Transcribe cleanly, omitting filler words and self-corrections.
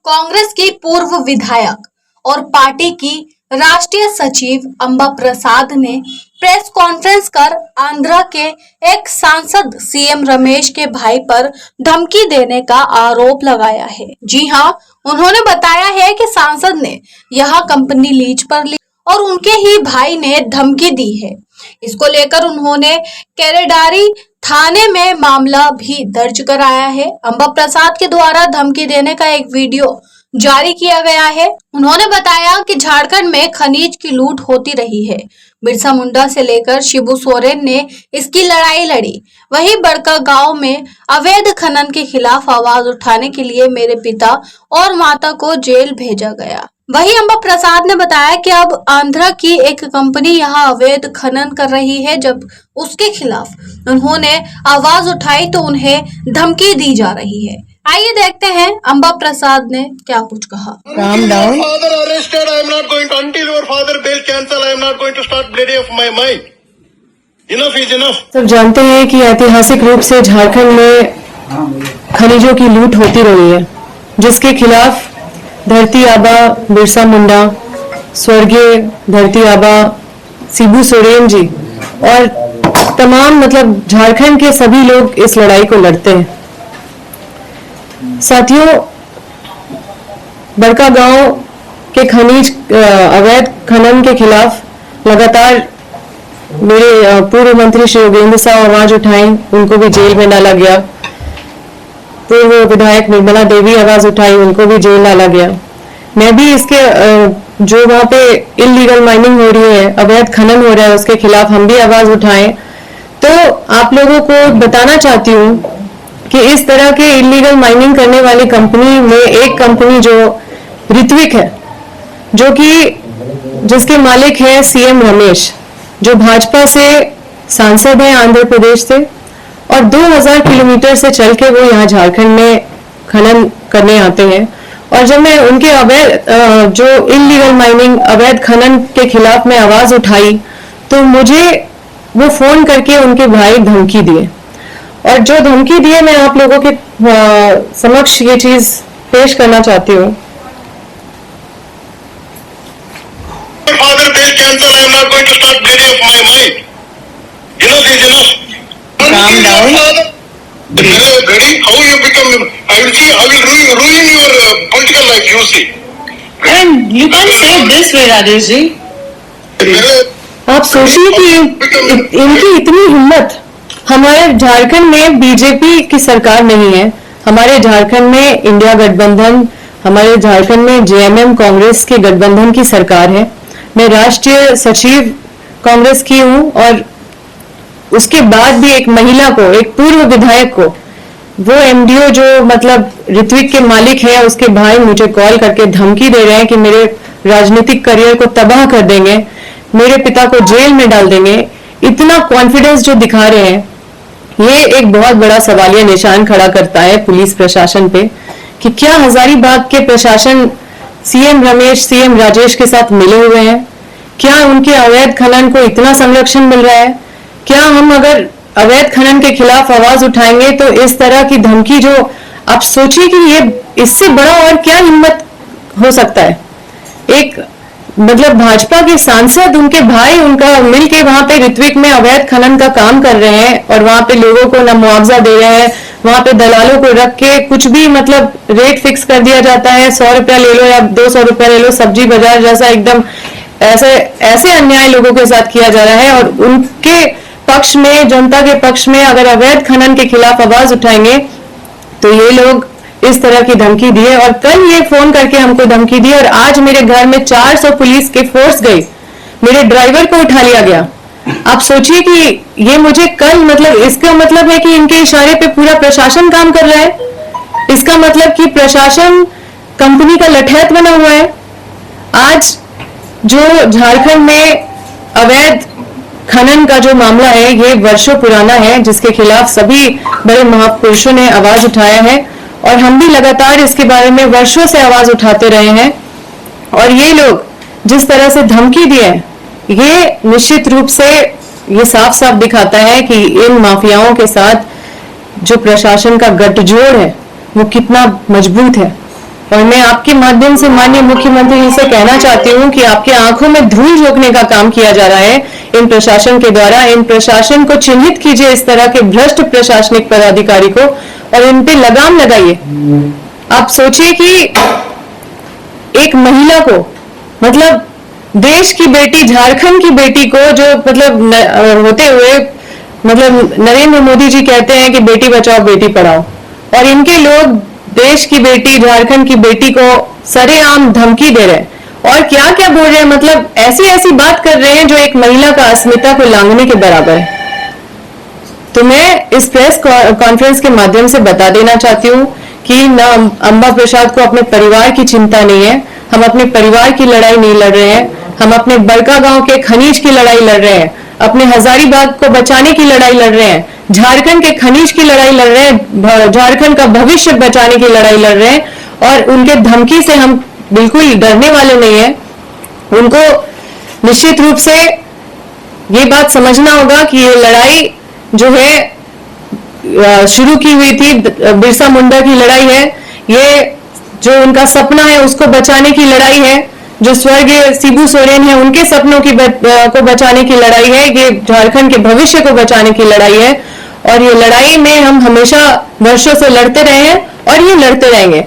कांग्रेस की पूर्व विधायक और पार्टी की राष्ट्रीय सचिव अंबा प्रसाद ने प्रेस कॉन्फ्रेंस कर आंध्र के एक सांसद सीएम रमेश के भाई पर धमकी देने का आरोप लगाया है। जी हां, उन्होंने बताया है कि सांसद ने यह कंपनी लीज पर ली और उनके ही भाई ने धमकी दी है। इसको लेकर उन्होंने केरेडारी थाने में मामला भी दर्ज कराया है। अंबा प्रसाद के द्वारा धमकी देने का एक वीडियो जारी किया गया है। उन्होंने बताया कि झारखंड में खनिज की लूट होती रही है। बिरसा मुंडा से लेकर शिबू सोरेन ने इसकी लड़ाई लड़ी। वहीं बड़का गांव में अवैध खनन के खिलाफ आवाज उठाने के लिए मेरे पिता और माता को जेल भेजा गया। वहीं अंबा प्रसाद ने बताया कि अब आंध्र की एक कंपनी यहाँ अवैध खनन कर रही है। जब उसके खिलाफ उन्होंने आवाज उठाई तो उन्हें धमकी दी जा रही है। आइए देखते हैं अंबा प्रसाद ने क्या कुछ कहा। Calm down. Father arrested. I am not going to until your father bail cancel. I am not going to start bleeding of my mind. Enough is enough. सब जानते हैं कि ऐतिहासिक रूप से झारखंड में खनिजों की लूट होती रही है, जिसके खिलाफ धरती आबा बिरसा मुंडा, स्वर्गीय धरती आबा शिबू सोरेन जी और तमाम झारखंड के सभी लोग इस लड़ाई को लड़ते हैं। साथियों, बड़का गांव के खनिज अवैध खनन के खिलाफ लगातार मेरे पूर्व मंत्री श्री योगेंद्र साहब आवाज उठाई, उनको भी जेल में डाला गया। पूर्व विधायक निर्मला देवी आवाज उठाई, उनको भी जेल डाला गया। मैं भी इसके जो वहां पे इलीगल माइनिंग हो रही है, अवैध खनन हो रहा है, उसके खिलाफ हम भी आवाज उठाए। तो आप लोगों को बताना चाहती हूँ कि इस तरह के इलीगल माइनिंग करने वाली कंपनी में एक कंपनी जो ऋत्विक है, जो कि जिसके मालिक है सीएम रमेश, जो भाजपा से सांसद है आंध्र प्रदेश से, और 2000 किलोमीटर से चल के वो यहाँ झारखंड में खनन करने आते हैं। और जब मैं उनके अवैध जो इलीगल माइनिंग अवैध खनन के खिलाफ में आवाज उठाई तो मुझे वो फोन करके उनके भाई धमकी दिए, और जो धमकी दिए मैं आप लोगों के समक्ष ये चीज पेश करना चाहती हूँ। Father bail cancel. I am not going to start bleeding of my mind. Enough is enough. Calm down. Ready? How you become? I will see. I will ruin your political life. You see. And you can't say it this way, Rajesh ji. आप सोचिए कि इनकी इतनी हिम्मत। हमारे झारखंड में BJP की सरकार नहीं है, हमारे झारखंड में इंडिया गठबंधन, हमारे झारखंड में जेएमएम कांग्रेस के गठबंधन की सरकार है। मैं राष्ट्रीय सचिव कांग्रेस की हूं और उसके बाद भी एक महिला को, एक पूर्व विधायक को, वो एमडीओ जो ऋत्विक के मालिक है, उसके भाई मुझे कॉल करके धमकी दे रहे हैं कि मेरे राजनीतिक करियर को तबाह कर देंगे, मेरे पिता को जेल में डाल देंगे। इतना कॉन्फिडेंस जो दिखा रहे हैं, ये एक बहुत बड़ा सवालिया निशान खड़ा करता है पुलिस प्रशासन पे कि क्या हजारीबाग के प्रशासन सीएम रमेश, सीएम राजेश के साथ मिले हुए हैं? क्या उनके अवैध खनन को इतना संरक्षण मिल रहा है? क्या हम अगर अवैध खनन के खिलाफ आवाज उठाएंगे तो इस तरह की धमकी, जो आप सोचिए कि ये इससे बड़ा और क्या हिम्मत हो सकता है? एक भाजपा के सांसद, उनके भाई, उनका मिलके वहां पे ऋत्विक में अवैध खनन का काम कर रहे हैं और वहां पे लोगों को ना मुआवजा दे रहे हैं, वहां पे दलालों को रख के कुछ भी रेट फिक्स कर दिया जाता है, 100 रुपया ले लो या 200 रुपया ले लो, सब्जी बाजार जैसा एकदम ऐसे अन्याय लोगों के साथ किया जा रहा है। और उनके पक्ष में, जनता के पक्ष में अगर अवैध खनन के खिलाफ आवाज उठाएंगे तो ये लोग इस तरह की धमकी दिए। और कल ये फोन करके हमको धमकी दी और आज मेरे घर में 400 पुलिस के फोर्स गई, मेरे ड्राइवर को उठा लिया गया। आप सोचिए कि ये मुझे कल इसका मतलब है कि इनके इशारे पे पूरा प्रशासन काम कर रहा है। इसका मतलब कि प्रशासन कंपनी का लठैत बना हुआ है। आज जो झारखंड में अवैध खनन का जो मामला है, ये वर्षों पुराना है, जिसके खिलाफ सभी बड़े महापुरुषों ने आवाज उठाया है और हम भी लगातार इसके बारे में वर्षों से आवाज उठाते रहे हैं। और ये लोग जिस तरह से धमकी दिए, ये निश्चित रूप से ये साफ साफ दिखाता है कि इन माफियाओं के साथ जो प्रशासन का गठजोड़ है वो कितना मजबूत है। और मैं आपके माध्यम से माननीय मुख्यमंत्री जी से कहना चाहती हूँ कि आपके आंखों में धूल झोंकने का काम किया जा रहा है इन प्रशासन के द्वारा। इन प्रशासन को चिन्हित कीजिए, इस तरह के भ्रष्ट प्रशासनिक पदाधिकारी को, और इन पे लगाम लगाइए। आप सोचिए कि एक महिला को, मतलब देश की बेटी, झारखंड की बेटी को, जो मतलब होते हुए मतलब नरेंद्र मोदी जी कहते हैं कि बेटी बचाओ बेटी पढ़ाओ, और इनके लोग देश की बेटी, झारखंड की बेटी को सरेआम धमकी दे रहे हैं और क्या क्या बोल रहे हैं, मतलब ऐसी ऐसी बात कर रहे हैं जो एक महिला का अस्मिता को लांघने के बराबर है। तो मैं इस प्रेस कॉन्फ्रेंस के माध्यम से बता देना चाहती हूँ कि न अंबा प्रसाद को अपने परिवार की चिंता नहीं है। हम अपने परिवार की लड़ाई नहीं लड़ रहे हैं, हम अपने बड़कागांव के खनीज की लड़ाई लड़ रहे हैं, अपने हजारीबाग को बचाने की लड़ाई लड़ रहे हैं, झारखंड के खनीज की लड़ाई लड़ रहे हैं, झारखंड का भविष्य बचाने की लड़ाई लड़ रहे हैं, और उनके धमकी से हम बिल्कुल डरने वाले नहीं है। उनको निश्चित रूप से ये बात समझना होगा कि ये लड़ाई जो है शुरू की हुई थी, बिरसा मुंडा की लड़ाई है, ये जो उनका सपना है उसको बचाने की लड़ाई है, जो स्वर्गीय शिबू सोरेन है उनके सपनों की को बचाने की लड़ाई है, ये झारखंड के भविष्य को बचाने की लड़ाई है। और ये लड़ाई में हम हमेशा वर्षों से लड़ते रहे हैं और ये लड़ते रहेंगे।